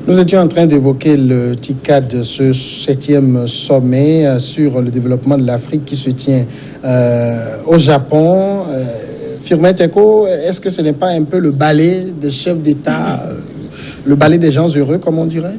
Nous étions en train d'évoquer le TICAD de ce 7e sommet sur le développement de l'Afrique qui se tient au Japon. Firmin Teko, est-ce que ce n'est pas un peu le ballet des chefs d'État, le ballet des gens heureux, comme on dirait?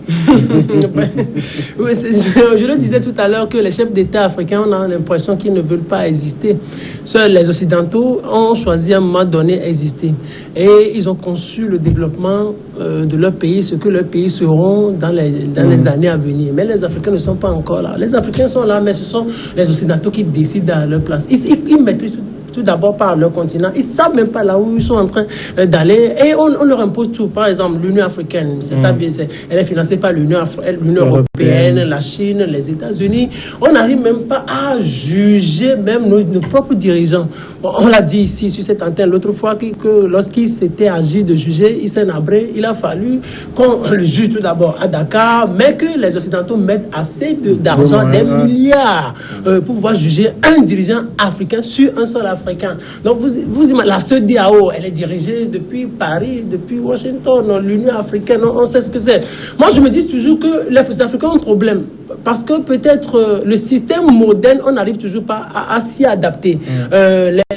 Oui, je le disais tout à l'heure que les chefs d'État africains, on a l'impression qu'ils ne veulent pas exister. Seuls les Occidentaux ont choisi à un moment donné exister. Et ils ont conçu le développement de leur pays, ce que leurs pays seront dans les années à venir. Mais les Africains ne sont pas encore là. Les Africains sont là, mais ce sont les Occidentaux qui décident à leur place. Ils maîtrisent tout d'abord par leur continent. Ils ne savent même pas là où ils sont en train d'aller. Et on leur impose tout. Par exemple, l'Union africaine, c'est ça, elle est financée par l'Union européenne, la Chine, les États-Unis. On n'arrive même pas à juger même nos propres dirigeants. On l'a dit ici, sur cette antenne, l'autre fois, que lorsqu'il s'était agi de juger Hissène Habré, il a fallu qu'on le juge tout d'abord à Dakar, mais que les Occidentaux mettent assez d'argent, des milliards, pour pouvoir juger un dirigeant africain sur un seul Africain. Donc, vous imaginez, la CEDEAO, elle est dirigée depuis Paris, depuis Washington, l'Union africaine, on sait ce que c'est. Moi, je me dis toujours que les Africains ont un problème. Parce que peut-être le système moderne, on n'arrive toujours pas à s'y adapter.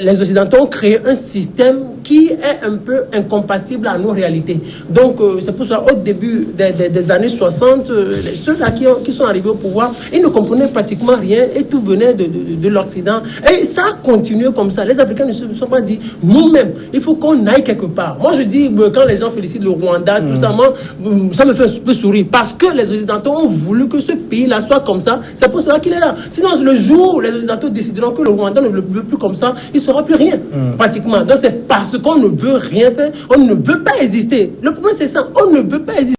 Les Occidentaux ont créé un système qui est un peu incompatible à nos réalités. Donc, c'est pour ça, au début des années 60, ceux-là qui sont arrivés au pouvoir, ils ne comprenaient pratiquement rien et tout venait de l'Occident. Et ça a continué comme ça. Les Africains ne se sont pas dit, nous-mêmes, il faut qu'on aille quelque part. Moi, je dis, quand les gens félicitent le Rwanda, tout ça, moi, ça me fait un peu sourire. Parce que les Occidentaux ont voulu que ce pays-là soit comme ça. C'est pour cela qu'il est là. Sinon, le jour où les Occidentaux décideront que le Rwanda ne le veut plus comme ça, il ne sera plus rien, pratiquement. Donc, c'est parce qu'on ne veut rien faire, on ne veut pas exister. Le problème, c'est ça. On ne veut pas exister.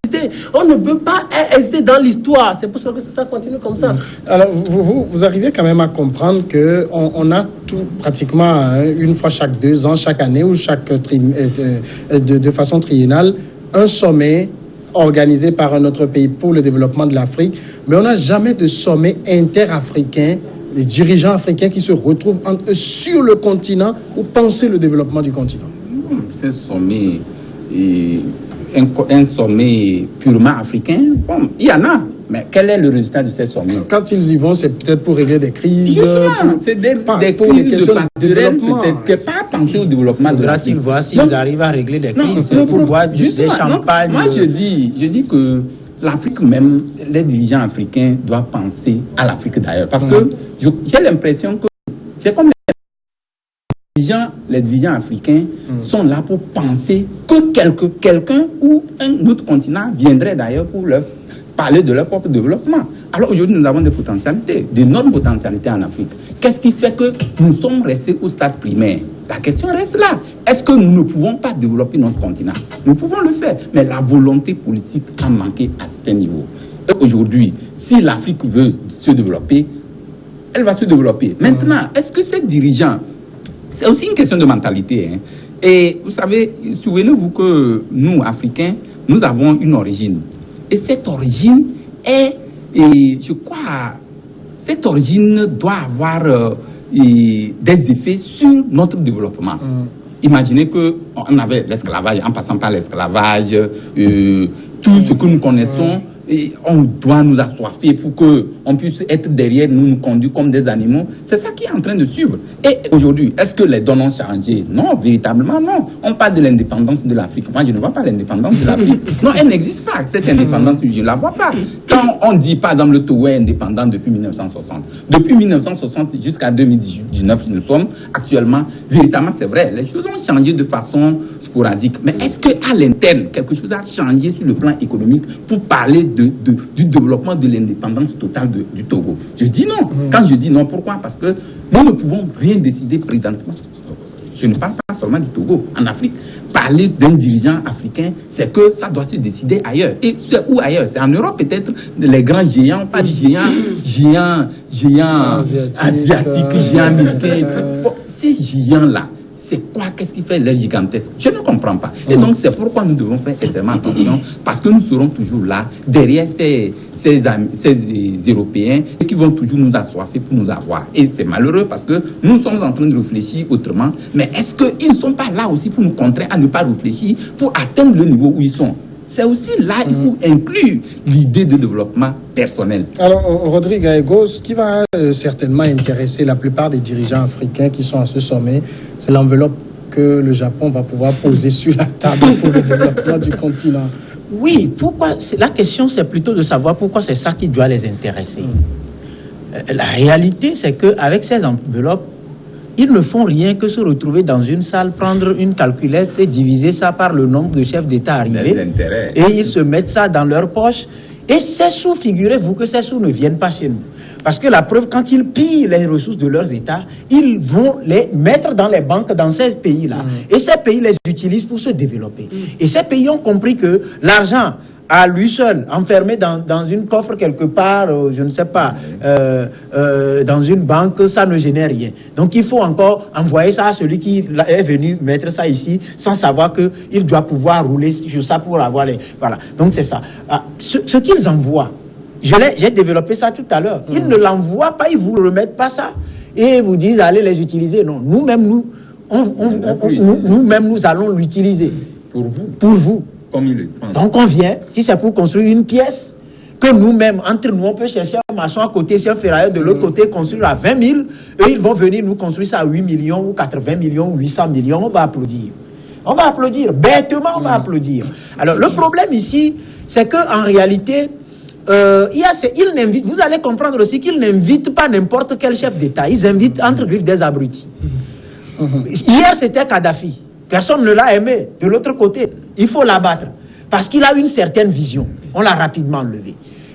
On ne veut pas exister dans l'histoire. C'est pour cela que ça continue comme ça. Alors, vous arrivez quand même à comprendre qu'on a tout pratiquement une fois chaque 2 ans, chaque année ou de façon triennale, un sommet organisé par un autre pays pour le développement de l'Afrique, mais on n'a jamais de sommet interafricain, des dirigeants africains qui se retrouvent entre eux sur le continent pour penser le développement du continent. C'est un sommet purement africain. Bon, il y en a, mais quel est le résultat de ces sommets? Quand ils y vont, c'est peut-être pour régler des crises. C'est des crises de passerelle, peut-être pas penser au développement de l'Afrique. Voir s'ils arrivent à régler des crises pour boire des champagnes. Moi, je dis que l'Afrique même, les dirigeants africains doivent penser à l'Afrique d'ailleurs. Parce que j'ai l'impression que c'est comme les dirigeants africains sont là pour penser que quelqu'un ou un autre continent viendrait d'ailleurs pour leur parler de leur propre développement. Alors aujourd'hui, nous avons des potentialités, d'énormes potentialités en Afrique. Qu'est-ce qui fait que nous sommes restés au stade primaire? La question reste là. Est-ce que nous ne pouvons pas développer notre continent? Nous pouvons le faire, mais la volonté politique a manqué à ce niveau. Et aujourd'hui, si l'Afrique veut se développer, elle va se développer. Maintenant, est-ce que ces dirigeants, c'est aussi une question de mentalité, hein? Et vous savez, souvenez-vous que nous, Africains, nous avons une origine. Et cette origine est, je crois, cette origine doit avoir des effets sur notre développement. Imaginez qu'on avait l'esclavage, en passant par l'esclavage, tout ce que nous connaissons, et on doit nous assoiffer pour qu'on puisse être derrière nous, nous conduire comme des animaux. C'est ça qui est en train de suivre. Et aujourd'hui, est-ce que les données ont changé? Non, véritablement non. On parle de l'indépendance de l'Afrique. Moi, je ne vois pas l'indépendance de l'Afrique. Non, elle n'existe pas. Cette indépendance, je ne la vois pas. Quand on dit, par exemple, le Togo est indépendant depuis 1960. Depuis 1960 jusqu'à 2019, nous sommes actuellement, véritablement, c'est vrai, les choses ont changé de façon sporadique. Mais est-ce qu'à l'interne, quelque chose a changé sur le plan économique pour parler du développement de l'indépendance totale du Togo? Je dis non. Quand je dis non, pourquoi? Parce que nous ne pouvons rien décider présentement. Je ne parle pas seulement du Togo. En Afrique, parler d'un dirigeant africain, c'est que ça doit se décider ailleurs. Et c'est où ailleurs? C'est en Europe peut-être, les grands géants, pas des géants asiatiques, géants américains. Ces géants-là, c'est quoi? Qu'est-ce qui fait l'air gigantesque? Je ne comprends pas. Et donc, c'est pourquoi nous devons faire extrêmement attention, parce que nous serons toujours là, derrière ces Européens qui vont toujours nous assoiffer pour nous avoir. Et c'est malheureux parce que nous sommes en train de réfléchir autrement. Mais est-ce qu'ils ne sont pas là aussi pour nous contraindre à ne pas réfléchir, pour atteindre le niveau où ils sont? c'est aussi là, il faut inclure l'idée de développement personnel. Alors, Rodrigue Aego, ce qui va certainement intéresser la plupart des dirigeants africains qui sont à ce sommet, c'est l'enveloppe que le Japon va pouvoir poser sur la table pour le développement du continent. Oui, pourquoi? La question, c'est plutôt de savoir pourquoi c'est ça qui doit les intéresser. La réalité, c'est qu'avec ces enveloppes, ils ne font rien que se retrouver dans une salle, prendre une calculette et diviser ça par le nombre de chefs d'État arrivés. Et ils se mettent ça dans leur poche. Et ces sous, figurez-vous que ces sous ne viennent pas chez nous. Parce que la preuve, quand ils pillent les ressources de leurs États, ils vont les mettre dans les banques dans ces pays-là. Et ces pays les utilisent pour se développer. Et ces pays ont compris que l'argent, à lui seul, enfermé dans une coffre quelque part, je ne sais pas, dans une banque, ça ne génère rien. Donc il faut encore envoyer ça à celui qui est venu mettre ça ici, sans savoir qu'il doit pouvoir rouler sur ça pour avoir les... Voilà, donc c'est ça. Ce qu'ils envoient, j'ai développé ça tout à l'heure, ils ne l'envoient pas, ils ne vous remettent pas ça, et vous disent allez les utiliser. Non, nous-mêmes, nous allons l'utiliser. Pour vous. Comme il le pense. Donc on vient, si c'est pour construire une pièce, que nous-mêmes, entre nous, on peut chercher un maçon à côté, si un ferrailleur de l'autre côté construire à 20 000, eux, ils vont venir nous construire ça à 8 millions, ou 80 millions, ou 800 millions, on va applaudir. On va applaudir, bêtement on va applaudir. Alors le problème ici, c'est qu'en réalité, ils n'invitent, vous allez comprendre aussi qu'ils n'invitent pas n'importe quel chef d'État, ils invitent entre griffes des abrutis. Hier, c'était Kadhafi. Personne ne l'a aimé. De l'autre côté, il faut l'abattre. Parce qu'il a une certaine vision. On l'a rapidement enlevé.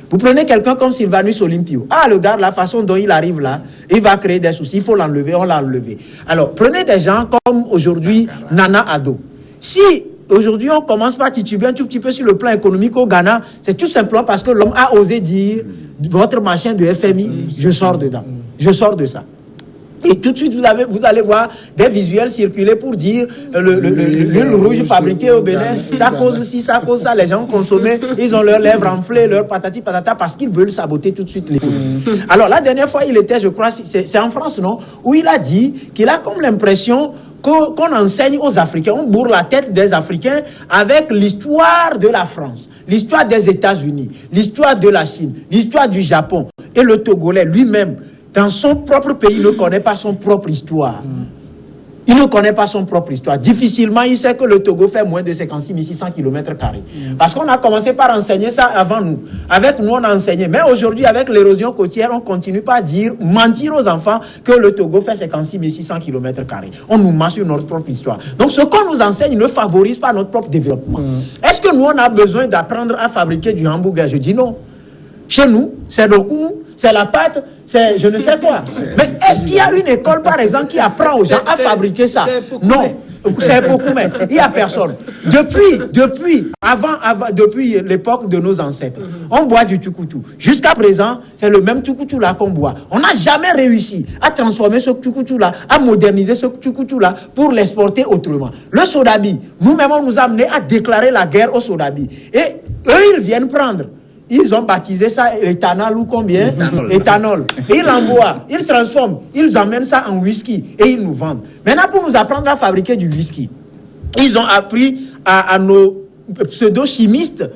Vous prenez quelqu'un comme Sylvanus Olympio. Ah, le gars, la façon dont il arrive là, il va créer des soucis. Il faut l'enlever, on l'a enlevé. Alors, prenez des gens comme aujourd'hui Nana Addo. Si aujourd'hui on commence par tituber un tout petit peu sur le plan économique au Ghana, c'est tout simplement parce que l'homme a osé dire votre machin de FMI, je sors dedans. Je sors de ça. Et tout de suite, vous allez voir des visuels circuler pour dire l'huile rouge fabriquée au Bénin, ça cause ci, ça cause ça. Les gens ont consommé, ils ont leurs lèvres enflées, leurs patati patata, parce qu'ils veulent saboter tout de suite l'économie. Alors, la dernière fois, il était, je crois, c'est en France, non? Où il a dit qu'il a comme l'impression qu'on enseigne aux Africains, on bourre la tête des Africains avec l'histoire de la France, l'histoire des États-Unis, l'histoire de la Chine, l'histoire du Japon. Et le Togolais lui-même, dans son propre pays, ne connaît pas son propre histoire. Il ne connaît pas son propre histoire. Difficilement, il sait que le Togo fait moins de 56 600 km². Parce qu'on a commencé par enseigner ça avant nous. Avec nous, on a enseigné. Mais aujourd'hui, avec l'érosion côtière, on continue pas à dire, mentir aux enfants que le Togo fait 56 600 km². On nous ment sur notre propre histoire. Donc, ce qu'on nous enseigne ne favorise pas notre propre développement. Est-ce que nous, on a besoin d'apprendre à fabriquer du hamburger? Je dis non. Chez nous, c'est le koumou, c'est la pâte, c'est je ne sais quoi. Mais est-ce qu'il y a une école, par exemple, qui apprend aux gens à fabriquer ça? Non. C'est beaucoup, mais il n'y a personne. Depuis l'époque de nos ancêtres, on boit du tukutu. Jusqu'à présent, c'est le même tukutu là qu'on boit. On n'a jamais réussi à transformer ce tukutu là, à moderniser ce tukutu là pour l'exporter autrement. Le sodabi, nous-mêmes, on nous a amené à déclarer la guerre au sodabi. Et eux, ils viennent prendre. Ils ont baptisé ça éthanol ou combien? Éthanol. Et ils l'envoient, ils transforment, ils amènent ça en whisky et ils nous vendent. Maintenant, pour nous apprendre à fabriquer du whisky, ils ont appris à nos pseudo-chimistes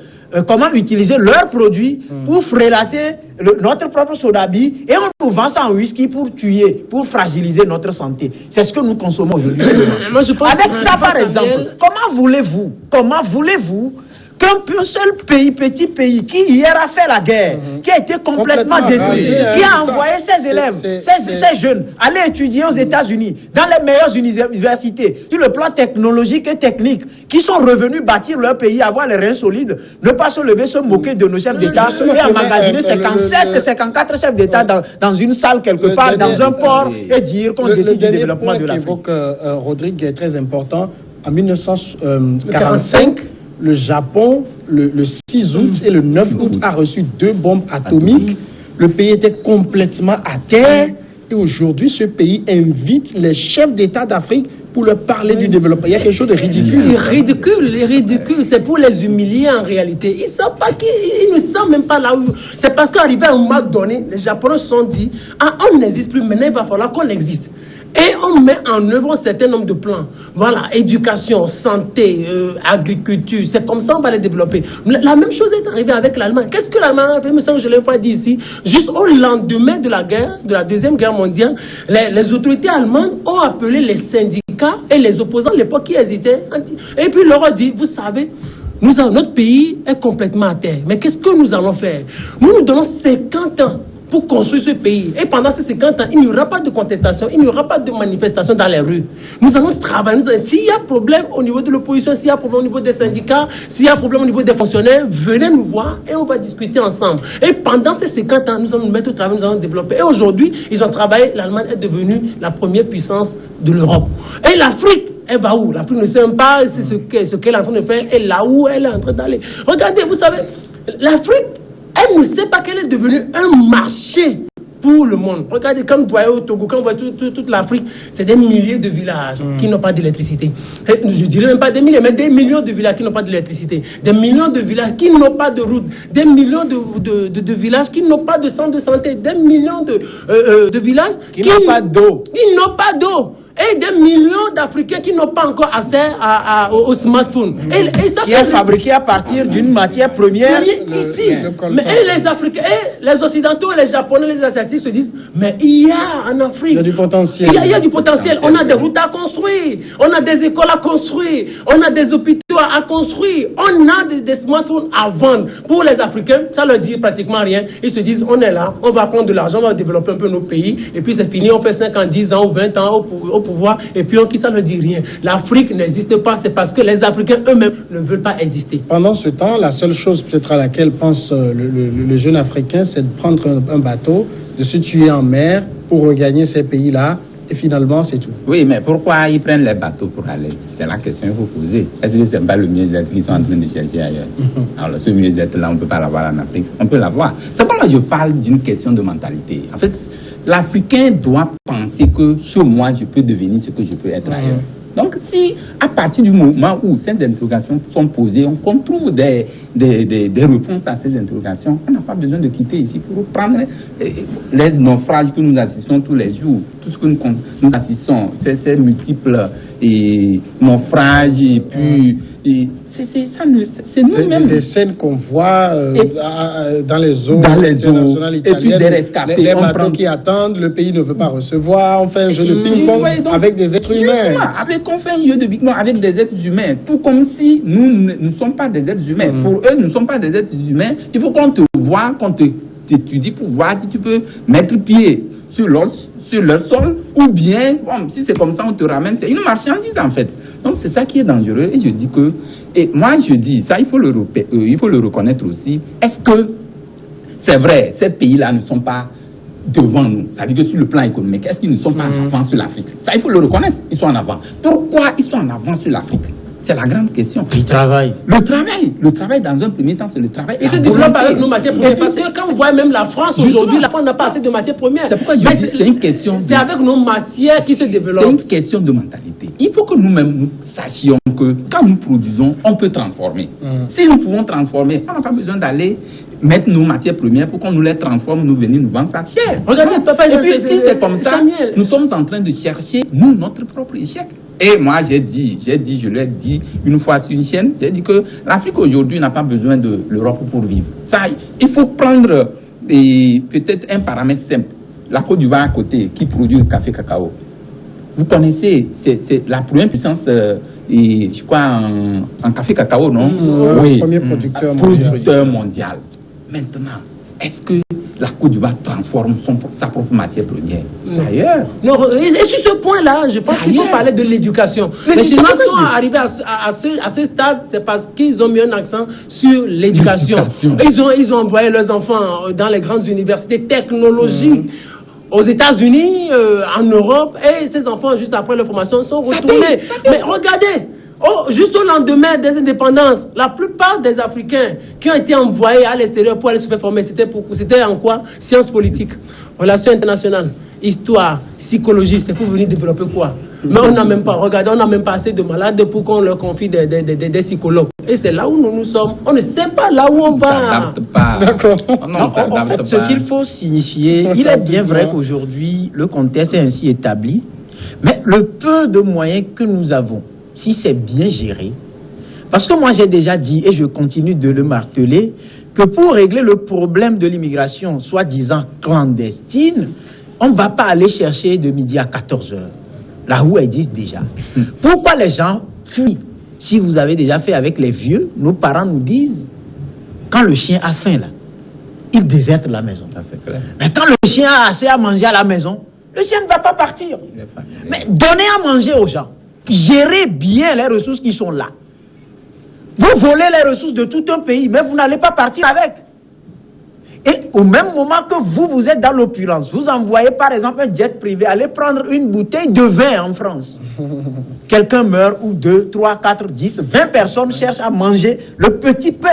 comment utiliser leurs produits pour frélater notre propre sodabi et on nous vend ça en whisky pour tuer, pour fragiliser notre santé. C'est ce que nous consommons aujourd'hui. Avec ça, par exemple, comment voulez-vous qu'un seul pays, petit pays, qui hier a fait la guerre, qui a été complètement détruit, qui a envoyé ses élèves, ses jeunes, aller étudier aux États-Unis, dans les meilleures universités, sur le plan technologique et technique, qui sont revenus bâtir leur pays, avoir les reins solides, ne pas se lever, se moquer de nos chefs d'État, et emmagasiner 57, 54 chefs d'État dans une salle quelque part, dans un port, et dire qu'on décide du développement de l'Afrique. Le dernier point qu'évoque Rodrigue est très important. En 1945, le Japon, le 6 août et le 9 août, a reçu 2 bombes atomiques. Le pays était complètement à terre. Et aujourd'hui, ce pays invite les chefs d'État d'Afrique pour leur parler du développement. Il y a quelque chose de ridicule. Ridicule. C'est pour les humilier en réalité. Ils savent pas qu'ils ne savent même pas là où... C'est parce qu'arrivé à un moment donné, les Japonais se sont dit, on n'existe plus, maintenant il va falloir qu'on existe. Et on met en œuvre un certain nombre de plans. Voilà, éducation, santé, agriculture. C'est comme ça qu'on va les développer. La même chose est arrivée avec l'Allemagne. Qu'est-ce que l'Allemagne a fait? Je ne l'ai pas dit ici. Juste au lendemain de la guerre, de la Deuxième Guerre mondiale, les autorités allemandes ont appelé les syndicats et les opposants à l'époque qui existaient. Et puis leur a dit, vous savez, notre pays est complètement à terre. Mais qu'est-ce que nous allons faire? Nous donnons 50 ans pour construire ce pays. Et pendant ces 50 ans, il n'y aura pas de contestation, il n'y aura pas de manifestation dans les rues. Nous allons travailler. S'il y a problème au niveau de l'opposition, s'il y a problème au niveau des syndicats, s'il y a problème au niveau des fonctionnaires, venez nous voir et on va discuter ensemble. Et pendant ces 50 ans, nous allons nous mettre au travail, nous allons développer. Et aujourd'hui, ils ont travaillé. L'Allemagne est devenue la première puissance de l'Europe. Et l'Afrique, elle va où? L'Afrique ne sait même pas ce qu'elle est en train de faire et là où elle est en train d'aller. Regardez, vous savez, l'Afrique, elle ne sait pas qu'elle est devenue un marché pour le monde. Regardez, quand vous voyez au Togo, quand vous voyez toute l'Afrique, c'est des milliers de villages qui n'ont pas d'électricité. Je dirais même pas des milliers, mais des millions de villages qui n'ont pas d'électricité. Des millions de villages qui n'ont pas de route. Des millions de villages qui n'ont pas de centre de santé. Des millions de villages qui n'ont pas d'eau. Qui n'ont pas d'eau. Et des millions d'Africains qui n'ont pas encore accès au smartphone. Et ça qui est fabriqué à partir d'une matière première. Ici. Mais les Africains, les Occidentaux, les Japonais, les Asiatiques se disent, mais il y a en Afrique. Il y a du potentiel. Il y a du potentiel. On a des routes à construire. On a des écoles à construire. On a des hôpitaux à construire. On a des smartphones à vendre. Pour les Africains, ça leur dit pratiquement rien. Ils se disent, on est là, on va prendre de l'argent, on va développer un peu nos pays. Et puis c'est fini, on fait 5 ans, 10 ans ou 20 ans au pouvoir, et puis ça ne dit rien. L'Afrique n'existe pas, c'est parce que les Africains eux-mêmes ne veulent pas exister. Pendant ce temps, la seule chose peut-être à laquelle pense le jeune Africain, c'est de prendre un bateau, de se tuer en mer pour regagner ces pays-là, et finalement, c'est tout. Oui, mais pourquoi ils prennent les bateaux pour aller? C'est la question qu'il faut poser. Est-ce que ce n'est pas le mieux-être qu'ils sont en train de chercher ailleurs? Alors, ce mieux-être-là, on ne peut pas l'avoir en Afrique. On peut l'avoir. C'est pourquoi je parle d'une question de mentalité. En fait, l'Africain doit penser que chez moi, je peux devenir ce que je peux être ailleurs. Donc, si à partir du moment où ces interrogations sont posées, on trouve des réponses à ces interrogations, on n'a pas besoin de quitter ici pour prendre les naufrages que nous assistons tous les jours. Tout ce que nous assistons, ces multiples naufrages et puis... c'est nous-mêmes. Des scènes qu'on voit dans les eaux internationales italiennes. Les bateaux qui attendent, le pays ne veut pas recevoir. On fait un jeu de ping-pong avec des êtres humains. On fait un jeu de ping-pong avec des êtres humains. Tout comme si nous ne sommes pas des êtres humains. Pour eux, nous ne sommes pas des êtres humains. Il faut qu'on te voie, qu'on t'étudie pour voir si tu peux mettre pied sur leur sol, ou bien, bon, si c'est comme ça, on te ramène, c'est une marchandise en fait. Donc c'est ça qui est dangereux. Et je dis que, et moi je dis, ça il faut le reconnaître aussi. Est-ce que c'est vrai, ces pays-là ne sont pas devant nous? Ça veut dire que sur le plan économique, est-ce qu'ils ne sont pas en avant sur l'Afrique? Ça il faut le reconnaître, ils sont en avant. Pourquoi ils sont en avant sur l'Afrique? C'est la grande question. Le travail dans un premier temps, c'est le travail. Ils se développent avec nos matières premières. Parce que quand vous voyez même la France aujourd'hui, la France n'a pas assez de matières premières. C'est pourquoi je dis c'est une question. C'est avec nos matières qui se développent. C'est une question de mentalité. Il faut que nous-mêmes nous sachions que quand nous produisons, on peut transformer. Si nous pouvons transformer, on n'a pas besoin d'aller mettre nos matières premières pour qu'on nous les transforme, nous venir nous vendre ça cher. Regardez, papa, et puis si c'est comme ça, Samuel, nous sommes en train de chercher, nous, notre propre échec. Et moi, je l'ai dit une fois sur une chaîne, j'ai dit que l'Afrique aujourd'hui n'a pas besoin de l'Europe pour vivre. Ça, il faut prendre peut-être un paramètre simple. La Côte d'Ivoire à côté, qui produit le café cacao. Vous connaissez, c'est la première puissance, je crois, en café cacao, non? Oui, premier producteur mondial. Maintenant, est-ce que la Côte d'Ivoire transforme sa propre matière première? C'est ailleurs. Non, et sur ce point-là, je pense qu'il faut parler de l'éducation. Les Chinois sont arrivés à ce stade, c'est parce qu'ils ont mis un accent sur l'éducation. Ils ont envoyé leurs enfants dans les grandes universités technologiques. Aux États-Unis, en Europe, et ces enfants, juste après leur formation, sont retournés. Mais regardez, juste au lendemain des indépendances, la plupart des Africains qui ont été envoyés à l'extérieur pour aller se faire former, c'était en quoi? Sciences politiques, relations internationales, histoire, psychologie, c'est pour venir développer quoi? Mais on n'a même pas, regardez, on n'a même pas assez de malades pour qu'on leur confie des psychologues. Et c'est là où nous sommes. On ne sait pas là où on va. D'accord. En fait, ce qu'il faut signifier, il est bien vrai qu'aujourd'hui, le contexte est ainsi établi Mais le peu de moyens que nous avons, si c'est bien géré, parce que moi j'ai déjà dit, et je continue de le marteler, que pour régler le problème de l'immigration, soi-disant clandestine, on ne va pas aller chercher de midi à 14h, là où elles disent déjà. Pourquoi les gens fuient? Si vous avez déjà fait avec les vieux, nos parents nous disent, quand le chien a faim, là, il déserte la maison. Ça, c'est clair. Mais quand le chien a assez à manger à la maison, le chien ne va pas partir. Mais donnez à manger aux gens. Gérez bien les ressources qui sont là. Vous volez les ressources de tout un pays, mais vous n'allez pas partir avec. Et au même moment que vous êtes dans l'opulence, vous envoyez par exemple un jet privé aller prendre une bouteille de vin en France. Quelqu'un meurt, ou 2, 3, 4, 10, 20 personnes cherchent à manger le petit pain.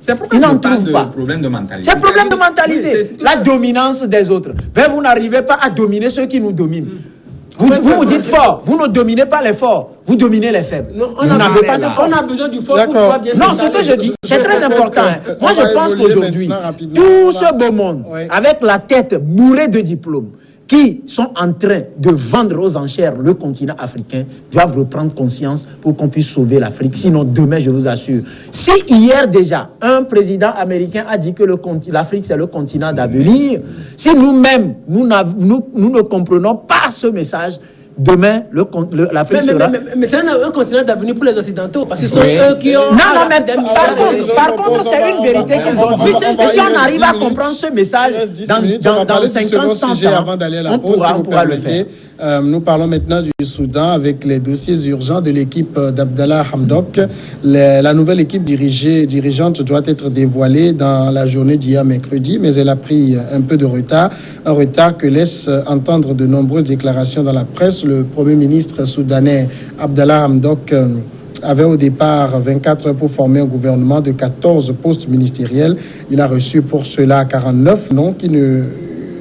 C'est pourquoi Ils n'en je parle trouvent de pas. problème de mentalité. C'est un problème de mentalité. Oui, la dominance des autres. Mais vous n'arrivez pas à dominer ceux qui nous dominent. Vous dites fort, vous ne dominez pas les forts, vous dominez les faibles. Non, vous n'avez pas de force. On a besoin du fort pour D'accord. pouvoir bien Non, s'installer. ce que je dis, c'est très important. Moi, on va je pense évoluer qu'aujourd'hui, maintenant rapidement. tout ce beau monde, Oui. avec la tête bourrée de diplômes, qui sont en train de vendre aux enchères le continent africain, doivent reprendre conscience pour qu'on puisse sauver l'Afrique. Sinon, demain, je vous assure, si hier déjà, un président américain a dit que l'Afrique, c'est le continent d'avenir, si nous-mêmes, nous ne comprenons pas ce message, demain, l'Afrique sera... Mais c'est un continent d'avenir pour les Occidentaux, parce que ce sont Oui. eux qui ont... Non, mais je par propose, contre, c'est une vérité qu'ils ont dit. on va Si y on rester arrive à 10 comprendre ce Il message reste 10 dans minutes, on va parler du 50, second 100 sujet ans, avant d'aller à la on pause, si vous pourra le permettez. faire. Nous parlons maintenant du Soudan avec les dossiers urgents de l'équipe d'Abdallah Hamdok. La nouvelle équipe dirigeante doit être dévoilée dans la journée d'hier mercredi, mais elle a pris un peu de retard. Un retard que laisse entendre de nombreuses déclarations dans la presse. Le Premier ministre soudanais Abdallah Hamdok avait au départ 24 heures pour former un gouvernement de 14 postes ministériels. Il a reçu pour cela 49 noms qui ne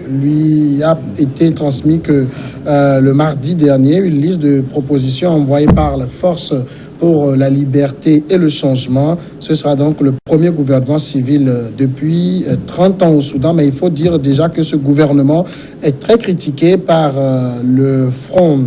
lui a été transmis que le mardi dernier, une liste de propositions envoyées par la Force pour la liberté et le changement. Ce sera donc le premier gouvernement civil depuis 30 ans au Soudan, mais il faut dire déjà que ce gouvernement est très critiqué par le Front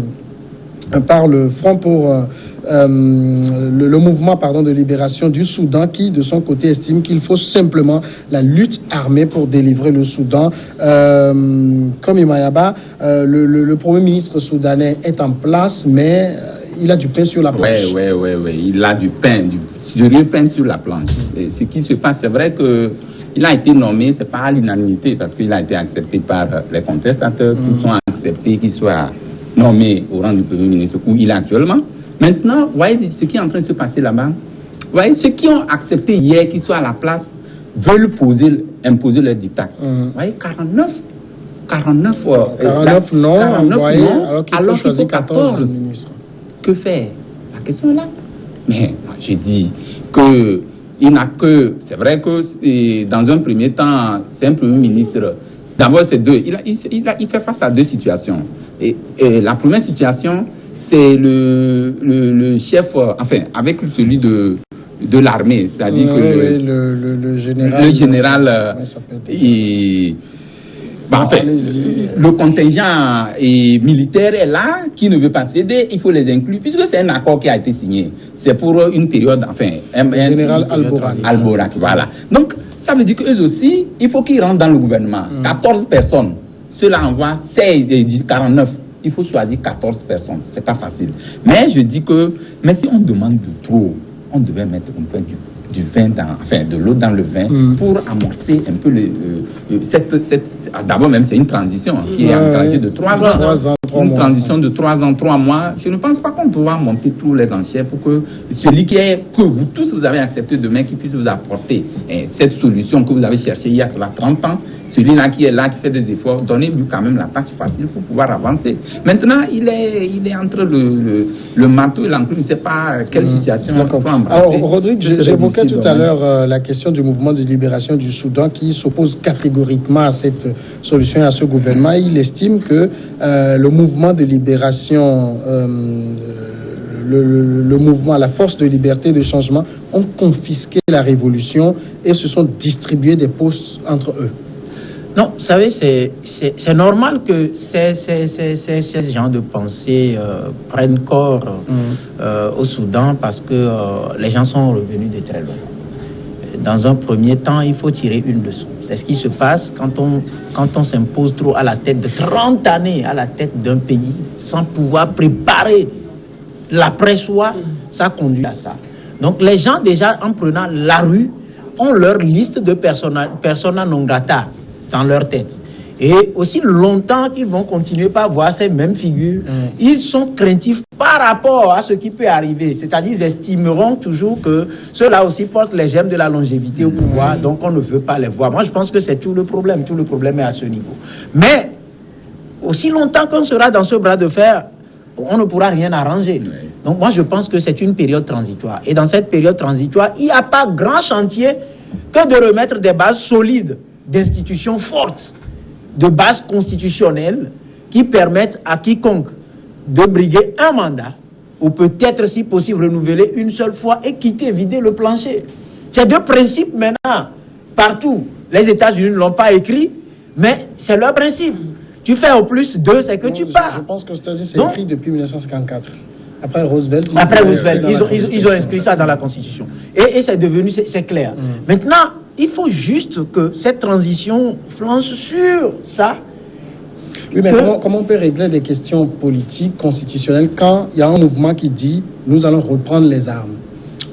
pour le mouvement de libération du Soudan, qui de son côté estime qu'il faut simplement la lutte armée pour délivrer le Soudan. Comme Imayaba, le Premier ministre soudanais est en place, mais il a du pain sur la planche. Oui. Il a du sérieux pain sur la planche. Et ce qui se passe, c'est vrai que il a été nommé, c'est pas à l'unanimité, parce qu'il a été accepté par les contestateurs, qui sont acceptés qu'il soit nommé au rang du Premier ministre où il est actuellement. Maintenant, vous voyez ce qui est en train de se passer là-bas. Vous voyez, ceux qui ont accepté hier qu'il soit à la place veulent imposer leur dictat. Vous voyez, 49 non, 49 envoyés, non, alors qu'il faut choisir 14 ministres. Que faire? La question est là. Mais moi, je dis que il n'a que... C'est vrai que dans un premier temps, c'est un Premier ministre. D'abord, c'est deux. Il fait face à deux situations. Et la première situation, c'est le chef, avec celui de l'armée, c'est-à-dire que le général... Le général... le contingent militaire est là, qui ne veut pas céder, il faut les inclure, puisque c'est un accord qui a été signé. C'est pour une période, général Al-Boraki, voilà. Donc, ça veut dire qu'eux aussi, il faut qu'ils rentrent dans le gouvernement. 14 personnes, cela envoie 49. Il faut choisir 14 personnes. C'est pas facile. Mais je dis que, mais si on demande de trop, on devait mettre un peu du vin de l'eau dans le vin pour amorcer un peu d'abord même c'est une transition qui est en transition de 3 ans. Une transition de 3 ans, 3 mois. Je ne pense pas qu'on doit monter tous les enchères pour que celui que vous tous vous avez accepté demain, qui puisse vous apporter cette solution que vous avez cherchée il y a cela 30 ans. Celui-là qui est là, qui fait des efforts, donnez-lui quand même la tâche facile pour pouvoir avancer. Maintenant, il est entre le marteau et l'enclume. Il ne sait pas quelle situation il faut embrasser. Alors, Rodrigue, j'évoquais tout à l'heure la question du mouvement de libération du Soudan qui s'oppose catégoriquement à cette solution et à ce gouvernement. Il estime que le mouvement de libération, le mouvement, la force de liberté et de changement ont confisqué la révolution et se sont distribués des postes entre eux. Non, vous savez, c'est normal que ces gens de pensée prennent corps au Soudan parce que les gens sont revenus de très loin. Dans un premier temps, il faut tirer une leçon. C'est ce qui se passe quand on s'impose trop à la tête de 30 années, à la tête d'un pays, sans pouvoir préparer l'après-soi, ça conduit à ça. Donc les gens, déjà, en prenant la rue, ont leur liste de persona non grata dans leur tête. Et aussi longtemps qu'ils vont continuer par voir ces mêmes figures, ils sont craintifs par rapport à ce qui peut arriver. C'est-à-dire, ils estimeront toujours que ceux-là aussi portent les gemmes de la longévité au pouvoir, donc on ne veut pas les voir. Moi, je pense que c'est tout le problème. Tout le problème est à ce niveau. Mais, aussi longtemps qu'on sera dans ce bras de fer, on ne pourra rien arranger. Donc, moi, je pense que c'est une période transitoire. Et dans cette période transitoire, il n'y a pas grand chantier que de remettre des bases solides, d'institutions fortes, de bases constitutionnelles qui permettent à quiconque de briguer un mandat ou peut-être, si possible, renouveler une seule fois et quitter, vider le plancher. Ces deux principes, maintenant, partout. Les États-Unis ne l'ont pas écrit, mais c'est leur principe. Tu fais au plus 2, c'est que tu pars. Je pense que c'est écrit depuis 1954. Après Roosevelt, ils ont inscrit ça dans la Constitution. Et c'est devenu, c'est clair. Maintenant, il faut juste que cette transition flanche sur ça. Oui, mais comment on peut régler des questions politiques, constitutionnelles, quand il y a un mouvement qui dit « nous allons reprendre les armes ».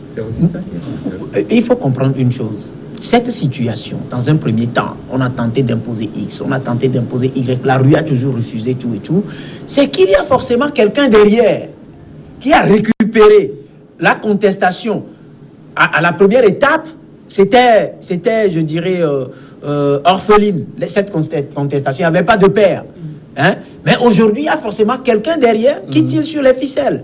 C'est aussi ça. Il faut comprendre une chose. Cette situation, dans un premier temps, on a tenté d'imposer X, on a tenté d'imposer Y, la rue a toujours refusé tout et tout. C'est qu'il y a forcément quelqu'un derrière qui a récupéré la contestation. À la première étape, c'était je dirais, orpheline, cette contestation. Il n'y avait pas de père. Hein? Mais aujourd'hui, il y a forcément quelqu'un derrière qui tire sur les ficelles.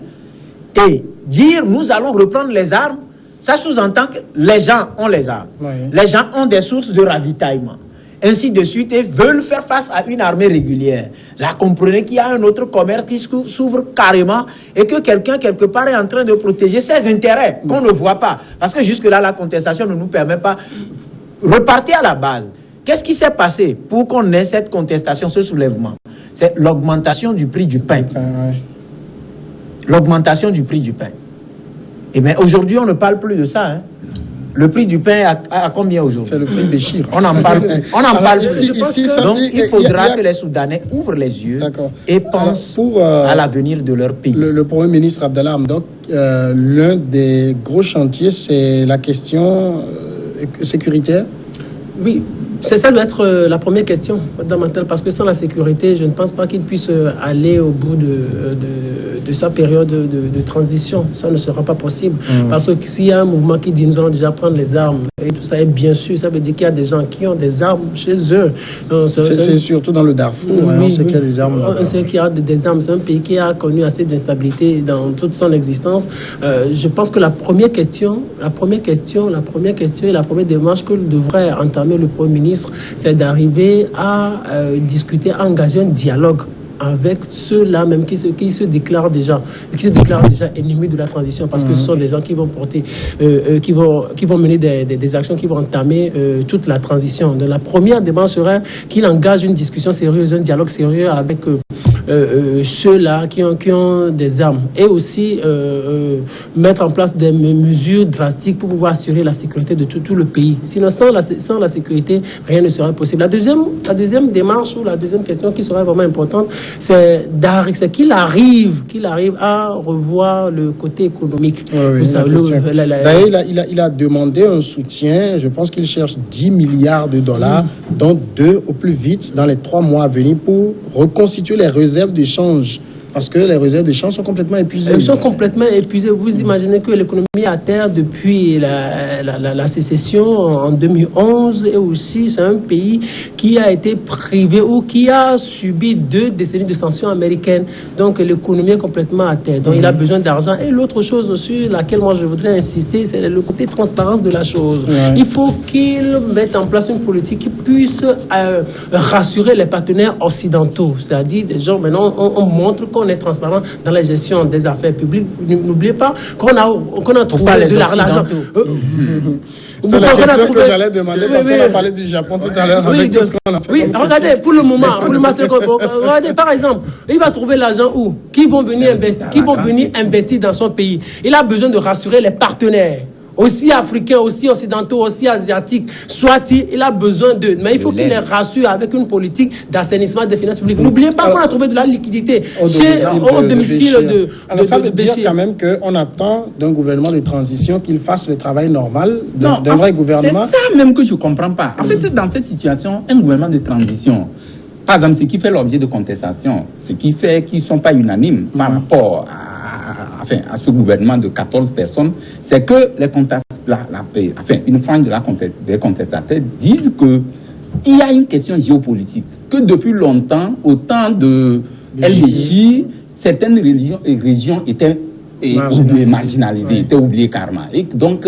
Et dire, nous allons reprendre les armes, ça sous-entend que les gens ont les armes. Oui. Les gens ont des sources de ravitaillement. Ainsi de suite, et veulent faire face à une armée régulière. Là, comprenez qu'il y a un autre commerce qui s'ouvre carrément et que quelqu'un, quelque part, est en train de protéger ses intérêts qu'on ne voit pas. Parce que jusque-là, la contestation ne nous permet pas. Repartir à la base. Qu'est-ce qui s'est passé pour qu'on ait cette contestation, ce soulèvement? C'est l'augmentation du prix du pain. L'augmentation du prix du pain. Et bien, aujourd'hui, on ne parle plus de ça, hein. Le prix du pain à combien aujourd'hui? C'est le prix des chiffres. On n'en parle plus. On n'en parle plus. Donc, il faudra que les Soudanais ouvrent les yeux et pensent à l'avenir de leur pays. Le Premier ministre Abdallah Hamdok, l'un des gros chantiers, c'est la question sécuritaire. Oui, ça doit être la première question fondamentale, parce que sans la sécurité, je ne pense pas qu'il puisse aller au bout de sa période de transition. Ça ne sera pas possible. Parce que s'il y a un mouvement qui dit nous allons déjà prendre les armes et tout ça, et bien sûr, ça veut dire qu'il y a des gens qui ont des armes chez eux. C'est surtout dans le Darfour. Oui, on sait qu'il y a des armes. On sait qu'il y a des armes. C'est un pays qui a connu assez d'instabilité dans toute son existence. Je pense que la première question et la première démarche que devrait entamer le Premier ministre, c'est d'arriver à discuter, à engager un dialogue avec ceux-là même qui se déclarent déjà ennemis de la transition, parce que ce sont des gens qui vont porter, qui vont mener des actions qui vont entamer toute la transition. Donc la première démarche serait qu'il engage une discussion sérieuse, un dialogue sérieux avec ceux-là qui ont des armes, et aussi mettre en place des mesures drastiques pour pouvoir assurer la sécurité de tout le pays. Sinon, sans la sécurité, rien ne sera possible. La deuxième démarche, ou la deuxième question qui serait vraiment importante, c'est qu'il arrive à revoir le côté économique. D'ailleurs, il a demandé un soutien. Je pense qu'il cherche 10 milliards de dollars, dont 2 au plus vite dans les 3 mois à venir, pour reconstituer les réserves d'échange. Parce que les réserves d'échange sont complètement épuisées. Elles sont complètement épuisées. Vous imaginez que l'économie est à terre depuis la sécession en 2011, et aussi c'est un pays qui a été privé ou qui a subi 2 décennies de sanctions américaines. Donc l'économie est complètement à terre. Donc il a besoin d'argent. Et l'autre chose sur laquelle moi je voudrais insister, c'est le côté transparence de la chose. Il faut qu'il mette en place une politique qui puisse rassurer les partenaires occidentaux. C'est-à-dire, des gens, maintenant, on montre qu'on est transparent dans la gestion des affaires publiques. N'oubliez pas qu'on a trouvé de l'argent. C'est la question que j'allais demander parce qu'on a parlé du Japon tout à l'heure avec tout ce qu'on a fait. Oui, regardez, pour le moment, regardez, par exemple, il va trouver l'argent où? Qui vont venir investir dans son pays. Il a besoin de rassurer les partenaires. Aussi africains, aussi occidentaux, aussi asiatiques, soit-il, il a besoin d'eux. Mais il faut qu'il les rassure avec une politique d'assainissement des finances publiques. N'oubliez pas qu'on a trouvé de la liquidité au domicile de alors ça veut dire quand même qu'on attend d'un gouvernement de transition qu'il fasse le travail normal d'un vrai gouvernement. C'est ça même que je ne comprends pas. En fait, dans cette situation, un gouvernement de transition, par exemple, ce qui fait l'objet de contestation, ce qui fait qu'ils ne sont pas unanimes par rapport à ce gouvernement de 14 personnes, c'est que une frange des contestataires disent qu'il y a une question géopolitique, que depuis longtemps, au temps de LBJ, certaines régions étaient marginalisées, étaient oubliées carrément. Et donc,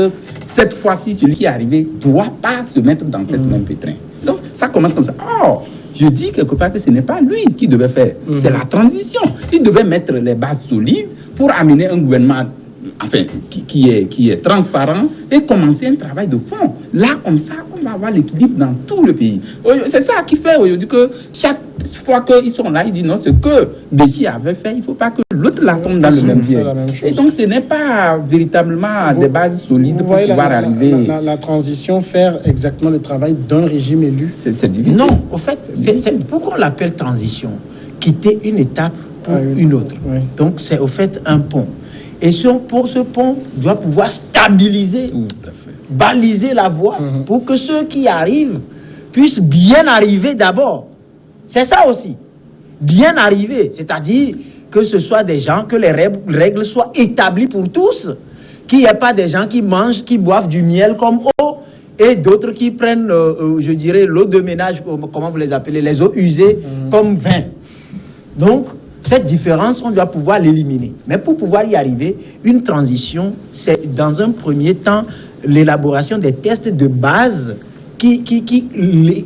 cette fois-ci, celui qui est arrivé ne doit pas se mettre dans cette même pétrin. Donc, ça commence comme ça. Or, je dis quelque part que ce n'est pas lui qui devait faire, c'est la transition. Il devait mettre les bases solides pour amener un gouvernement qui est transparent et commencer un travail de fond. Là, comme ça, on va avoir l'équilibre dans tout le pays. C'est ça qui fait aujourd'hui que chaque fois qu'ils sont là, ils disent non, ce que Béchi avait fait, il ne faut pas que l'autre la tombe dans le même pied. Et donc, ce n'est pas véritablement des bases solides pour pouvoir arriver. La transition, faire exactement le travail d'un régime élu. C'est difficile. Non, au fait, c'est pourquoi on l'appelle transition. Quitter une étape pour une autre. Oui. Donc, c'est au fait un pont. Et ce pont doit pouvoir stabiliser, baliser la voie pour que ceux qui arrivent puissent bien arriver d'abord. C'est ça aussi. Bien arriver, c'est-à-dire que ce soit des gens, que les règles soient établies pour tous, qu'il n'y ait pas des gens qui mangent, qui boivent du miel comme eau, et d'autres qui prennent, je dirais, l'eau de ménage, comment vous les appelez, les eaux usées, comme vin. Donc, cette différence, on doit pouvoir l'éliminer. Mais pour pouvoir y arriver, une transition, c'est dans un premier temps l'élaboration des tests de base qui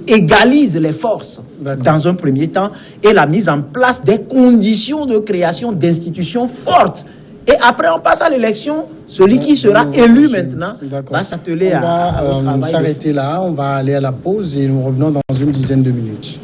égalisent les forces dans un premier temps et la mise en place des conditions de création d'institutions fortes. Et après, on passe à l'élection. Celui qui sera élu maintenant va s'atteler à travail. On va s'arrêter là, on va aller à la pause et nous revenons dans une dizaine de minutes.